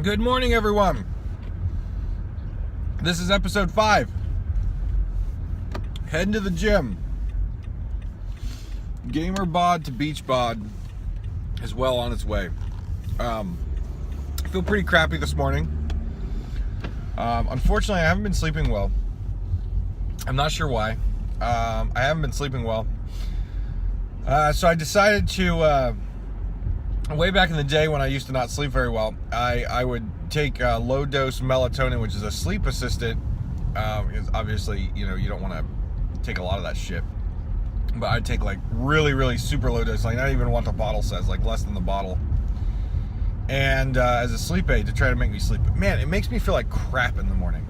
Good morning, everyone. This is episode 5. Heading to the gym. Gamer bod to beach bod is well on its way. I feel pretty crappy this morning. Unfortunately, I haven't been sleeping well. I'm not sure why. I haven't been sleeping well. So I decided to... way back in the day when I used to not sleep very well, I would take low-dose melatonin, which is a sleep assistant. Because obviously, you don't want to take a lot of that shit. But I'd take like really, really super low dose, like not even what the bottle says, like less than the bottle. And as a sleep aid to try to make me sleep. But man, it makes me feel like crap in the morning.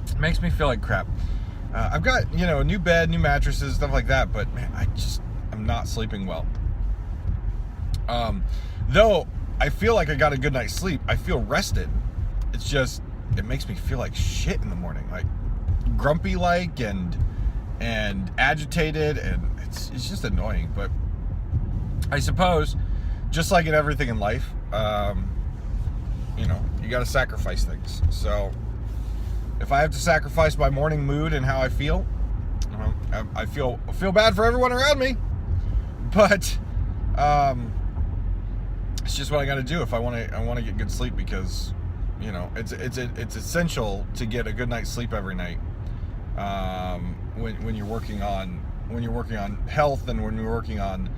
It makes me feel like crap. I've got, a new bed, new mattresses, stuff like that. But man, I'm not sleeping well. Though I feel like I got a good night's sleep, I feel rested. It's just, it makes me feel like shit in the morning, like grumpy like and agitated, and it's just annoying. But I suppose, just like in everything in life, you got to sacrifice things. So if I have to sacrifice my morning mood and how I feel, I feel bad for everyone around me, but it's just what I got to do if I want to get good sleep, because it's essential to get a good night's sleep every night. When you're working on health, and when you're working on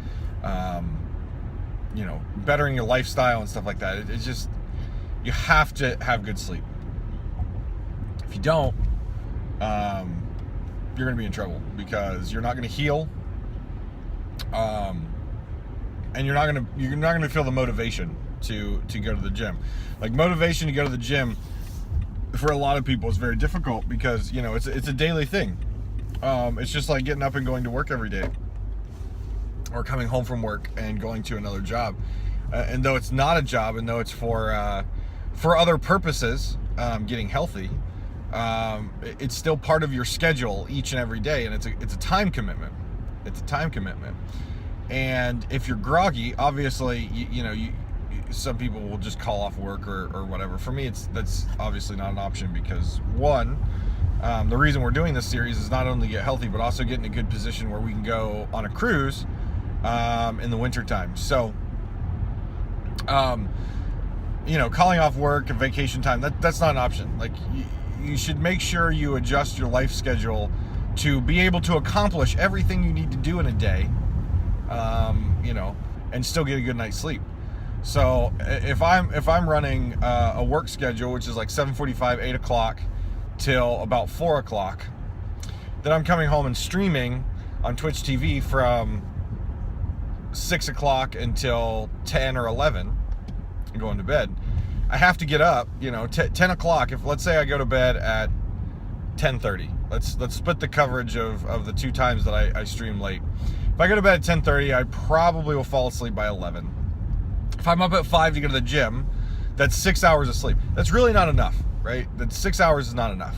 bettering your lifestyle and stuff like that, it's just, you have to have good sleep. If you don't, you're gonna be in trouble, because you're not gonna heal, and you're not gonna feel the motivation to go to the gym. Like, motivation to go to the gym for a lot of people is very difficult, because it's a daily thing. It's just like getting up and going to work every day, or coming home from work and going to another job. And though it's not a job, and though it's for other purposes, getting healthy, it's still part of your schedule each and every day, and it's a time commitment. It's a time commitment. And if you're groggy, obviously, some people will just call off work or whatever. For me, that's obviously not an option, because one, the reason we're doing this series is not only get healthy, but also get in a good position where we can go on a cruise in the wintertime. So, calling off work and vacation time, that's not an option. Like, you should make sure you adjust your life schedule to be able to accomplish everything you need to do in a day, and still get a good night's sleep. So if I'm running a work schedule, which is like 7:45, 8 o'clock till about 4 o'clock, then I'm coming home and streaming on Twitch TV from 6 o'clock until 10 or 11 and going to bed. I have to get up, 10 o'clock. If, let's say I go to bed at 10:30, let's split the coverage of the two times that I stream late. If I go to bed at 10:30, I probably will fall asleep by 11. If I'm up at 5 to go to the gym, that's 6 hours of sleep. That's really not enough, right? That 6 hours is not enough.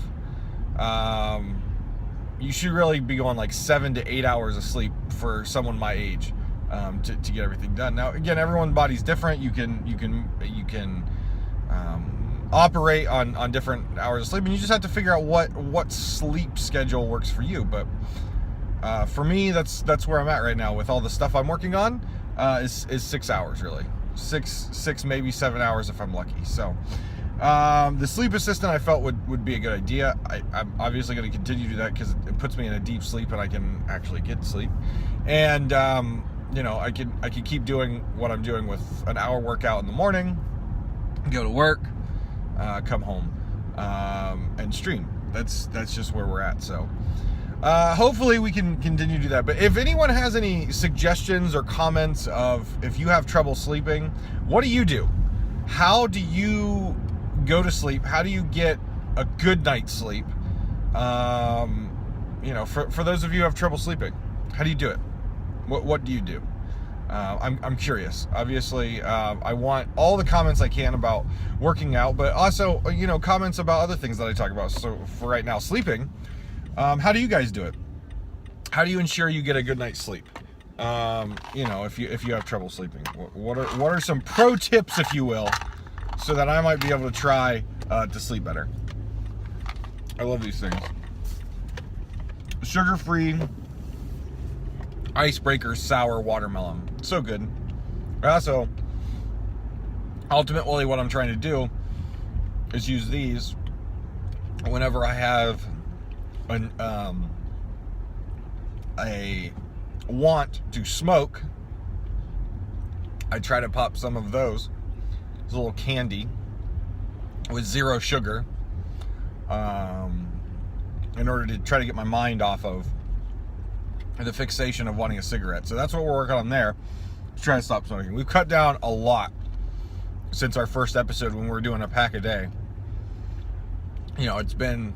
You should really be going like 7 to 8 hours of sleep for someone my age, to get everything done. Now, again, everyone's body's different. You can operate on different hours of sleep, and you just have to figure out what sleep schedule works for you. But for me, that's where I'm at right now with all the stuff I'm working on. Is 6 hours, really. Six, maybe 7 hours if I'm lucky. So the sleep assistant I felt would be a good idea. I'm obviously going to continue to do that, because it puts me in a deep sleep and I can actually get sleep. And I can keep doing what I'm doing with an hour workout in the morning, go to work, come home, and stream. That's just where we're at. So hopefully we can continue to do that. But if anyone has any suggestions or comments of if you have trouble sleeping, what do you do? How do you go to sleep? How do you get a good night's sleep? For those of you who have trouble sleeping, how do you do it? What do you do? I'm curious. Obviously, I want all the comments I can about working out, but also, comments about other things that I talk about. So for right now, sleeping, how do you guys do it? How do you ensure you get a good night's sleep? If you have trouble sleeping, what are some pro tips, if you will, so that I might be able to try to sleep better. I love these things. Sugar-free Icebreaker sour watermelon. So good. Also, ultimately what I'm trying to do is use these whenever I have a want to smoke. I try to pop some of those. It's a little candy with 0 sugar, in order to try to get my mind off of the fixation of wanting a cigarette. So that's what we're working on there, to try to stop smoking. We've cut down a lot since our first episode when we were doing a pack a day. You know, it's been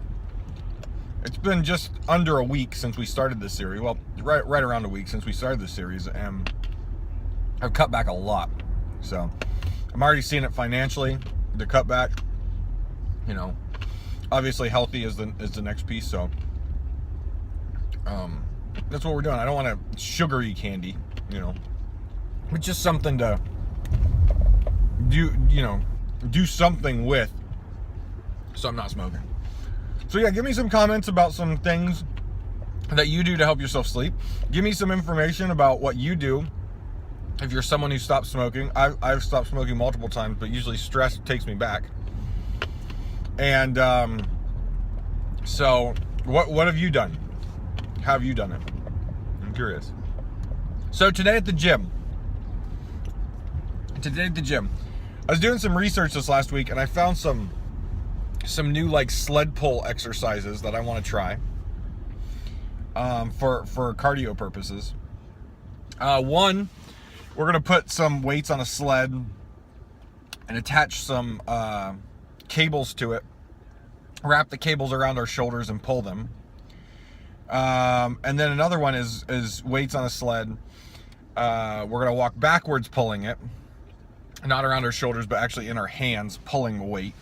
just under a week since we started this series. Well, right around a week since we started this series, and I've cut back a lot. So I'm already seeing it financially, the cutback. You know, obviously healthy is the next piece. So that's what we're doing. I don't want a sugary candy, you know, but just something to do something with, so I'm not smoking. So yeah, give me some comments about some things that you do to help yourself sleep. Give me some information about what you do if you're someone who stopped smoking. I've stopped smoking multiple times, but usually stress takes me back. And so what have you done? How have you done it? I'm curious. So today at the gym, I was doing some research this last week, and I found some new like sled pull exercises that I want to try for cardio purposes. One, we're gonna put some weights on a sled and attach some cables to it, wrap the cables around our shoulders and pull them. And then another one is weights on a sled. We're gonna walk backwards pulling it, not around our shoulders, but actually in our hands pulling the weight.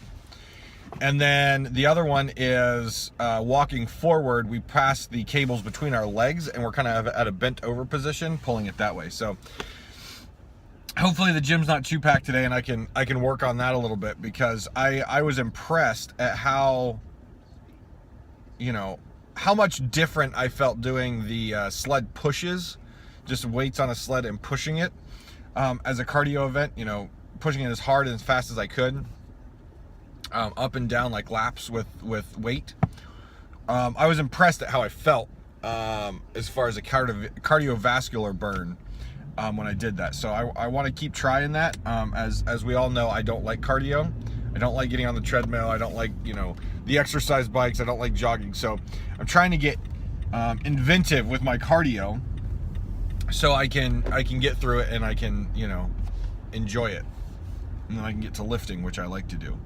And then the other one is walking forward. We pass the cables between our legs, and we're kind of at a bent over position, pulling it that way. So hopefully the gym's not too packed today, and I can work on that a little bit, because I was impressed at how much different I felt doing the sled pushes, just weights on a sled and pushing it as a cardio event. You know, pushing it as hard and as fast as I could. Up and down like laps with weight. I was impressed at how I felt as far as a cardiovascular burn when I did that. So I want to keep trying that. As we all know, I don't like cardio. I don't like getting on the treadmill. I don't like the exercise bikes. I don't like jogging. So I'm trying to get inventive with my cardio, so I can get through it, and I can enjoy it, and then I can get to lifting, which I like to do.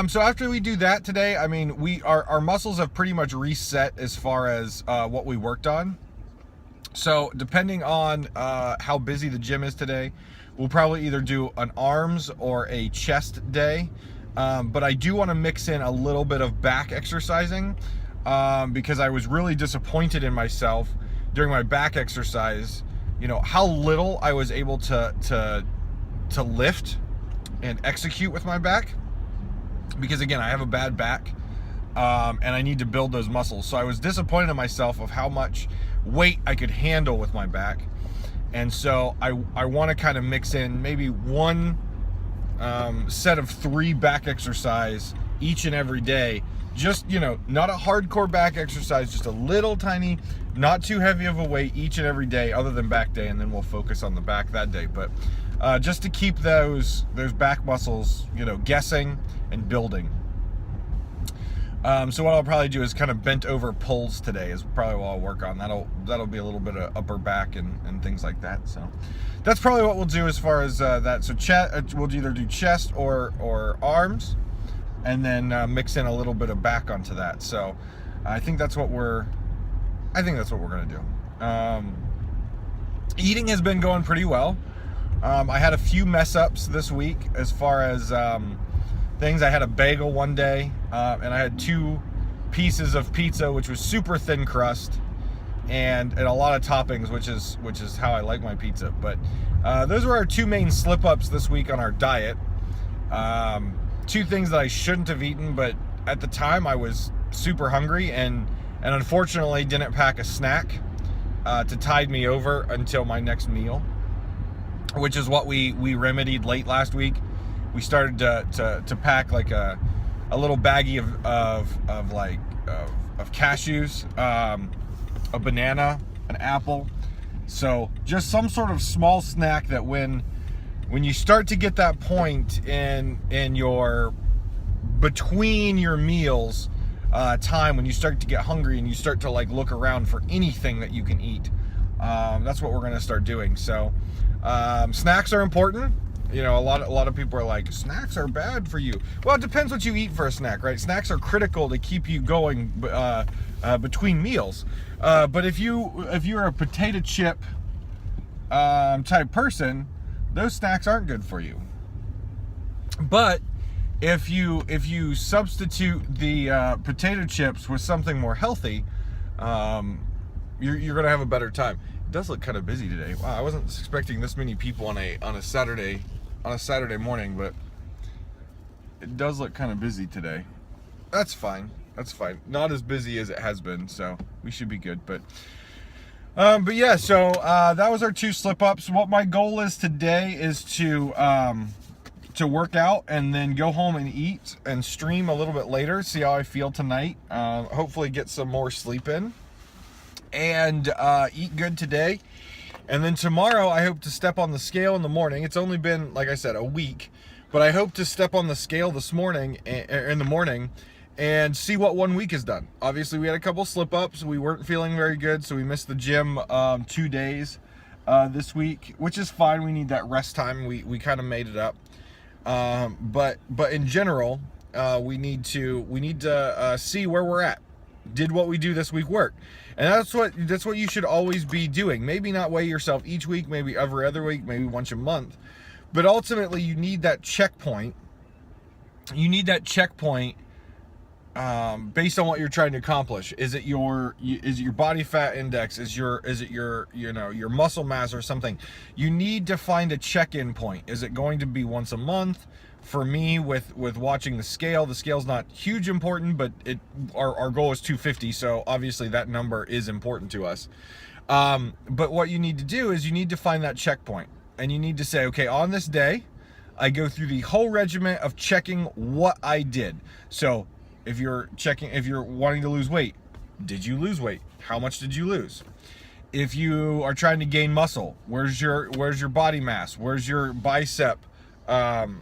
So after we do that today, I mean, our muscles have pretty much reset as far as what we worked on. So depending on how busy the gym is today, we'll probably either do an arms or a chest day. But I do want to mix in a little bit of back exercising, because I was really disappointed in myself during my back exercise. How little I was able to lift and execute with my back. Because again, I have a bad back, and I need to build those muscles. So I was disappointed in myself of how much weight I could handle with my back. And so I want to kind of mix in maybe one set of 3 back exercise each and every day. Just, not a hardcore back exercise, just a little tiny, not too heavy of a weight each and every day other than back day, and then we'll focus on the back that day. But just to keep those back muscles, guessing and building. So what I'll probably do is kind of bent over pulls today is probably what I'll work on. That'll be a little bit of upper back and things like that. So that's probably what we'll do as far as that. So we'll either do chest or arms, and then mix in a little bit of back onto that. So I think that's what we're gonna do. Eating has been going pretty well. I had a few mess ups this week as far as things. I had a bagel one day, and I had 2 pieces of pizza, which was super thin crust, and a lot of toppings, which is how I like my pizza. But those were our 2 main slip ups this week on our diet. Two things that I shouldn't have eaten, but at the time I was super hungry and unfortunately didn't pack a snack to tide me over until my next meal, which is what we remedied late last week. We started to pack like a little baggie of cashews, a banana, an apple. So just some sort of small snack that when you start to get that point in your between your meals time, when you start to get hungry and you start to like look around for anything that you can eat, that's what we're going to start doing. So snacks are important. You know, a lot of people are like, snacks are bad for you. Well, it depends what you eat for a snack, right? Snacks are critical to keep you going between meals. But if you're a potato chip type person, those snacks aren't good for you. But if you substitute the potato chips with something more healthy, you're gonna have a better time. It does look kind of busy today. Wow, I wasn't expecting this many people on a Saturday morning, but it does look kind of busy today. That's fine. Not as busy as it has been, so we should be good. But yeah, so that was our 2 slip-ups. What my goal is today is to work out and then go home and eat and stream a little bit later, see how I feel tonight. Hopefully get some more sleep in and eat good today. And then tomorrow I hope to step on the scale in the morning. It's only been, like I said, a week, but I hope to step on the scale this morning, in the morning, and see what 1 week has done. Obviously we had a couple slip-ups. We weren't feeling very good, so we missed the gym 2 days this week, which is fine. We need that rest time. We kind of made it up. But in general, we need to see where we're at. Did what we do this week work? And that's what you should always be doing. Maybe not weigh yourself each week, maybe every other week, maybe once a month. But ultimately, you need that checkpoint. You need that checkpoint based on what you're trying to accomplish. Is it your body fat index? Is it your muscle mass or something? You need to find a check-in point. Is it going to be once a month? For me, with watching the scale's not huge important, but our goal is 250, so obviously that number is important to us. But what you need to do is you need to find that checkpoint, and you need to say, okay, on this day, I go through the whole regiment of checking what I did. So if you're wanting to lose weight, did you lose weight? How much did you lose? If you are trying to gain muscle, where's your body mass? Where's your bicep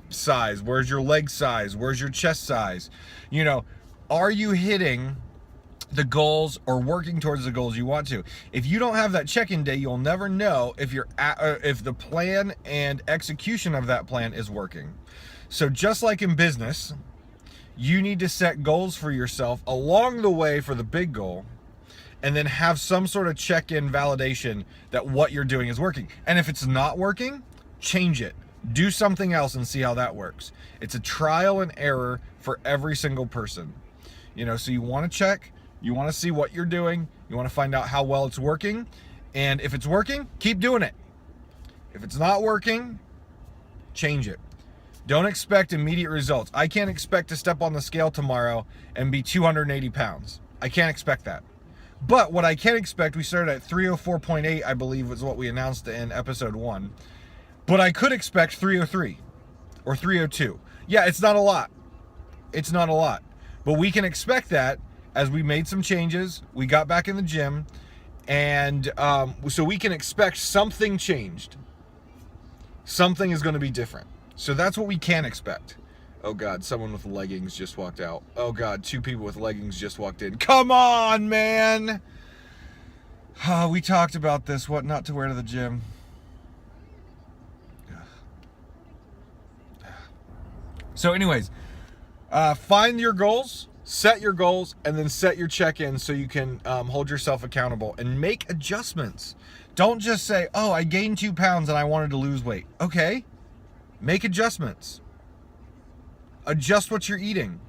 size? Where's your leg size? Where's your chest size? You know, are you hitting the goals or working towards the goals you want to? If you don't have that check-in day, you'll never know if if the plan and execution of that plan is working. So just like in business, you need to set goals for yourself along the way for the big goal, and then have some sort of check-in validation that what you're doing is working. And if it's not working, change it. Do something else and see how that works. It's a trial and error for every single person. You know, so you want to check, you want to see what you're doing, you want to find out how well it's working, and if it's working, keep doing it. If it's not working, change it. Don't expect immediate results. I can't expect to step on the scale tomorrow and be 280 pounds. I can't expect that. But what I can expect, we started at 304.8, I believe was what we announced in episode 1. But I could expect 303 or 302. Yeah, it's not a lot. It's not a lot. But we can expect that as we made some changes. We got back in the gym. And so we can expect something changed. Something is going to be different. So that's what we can expect. Oh, God, someone with leggings just walked out. Oh, God, 2 people with leggings just walked in. Come on, man. We talked about this, what not to wear to the gym. So anyways, find your goals, set your goals, and then set your check-in so you can hold yourself accountable and make adjustments. Don't just say, oh, I gained 2 pounds and I wanted to lose weight. Okay, make adjustments. Adjust what you're eating.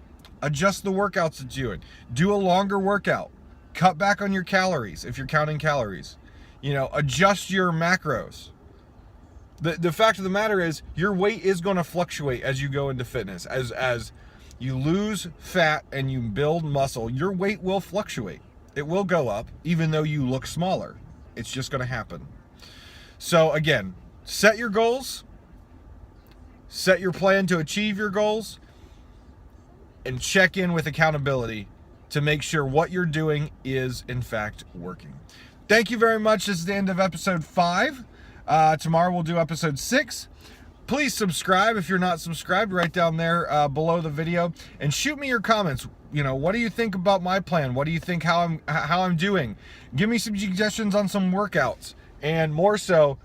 Adjust the workouts that you're doing. Do a longer workout. Cut back on your calories if you're counting calories. You know, adjust your macros. The fact of the matter is your weight is going to fluctuate as you go into fitness. As you lose fat and you build muscle, your weight will fluctuate. It will go up even though you look smaller. It's just going to happen. So again, set your goals, set your plan to achieve your goals, and check in with accountability to make sure what you're doing is in fact working. Thank you very much. This is the end of episode 5. Tomorrow we'll do episode 6. Please subscribe if you're not subscribed, right down there below the video, and shoot me your comments. What do you think about my plan? What do you think how I'm doing? Give me some suggestions on some workouts, and more so,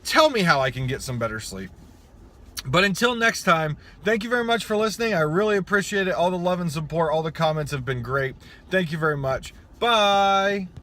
tell me how I can get some better sleep. But until next time, thank you very much for listening. I really appreciate it. All the love and support, all the comments have been great. Thank you very much. Bye.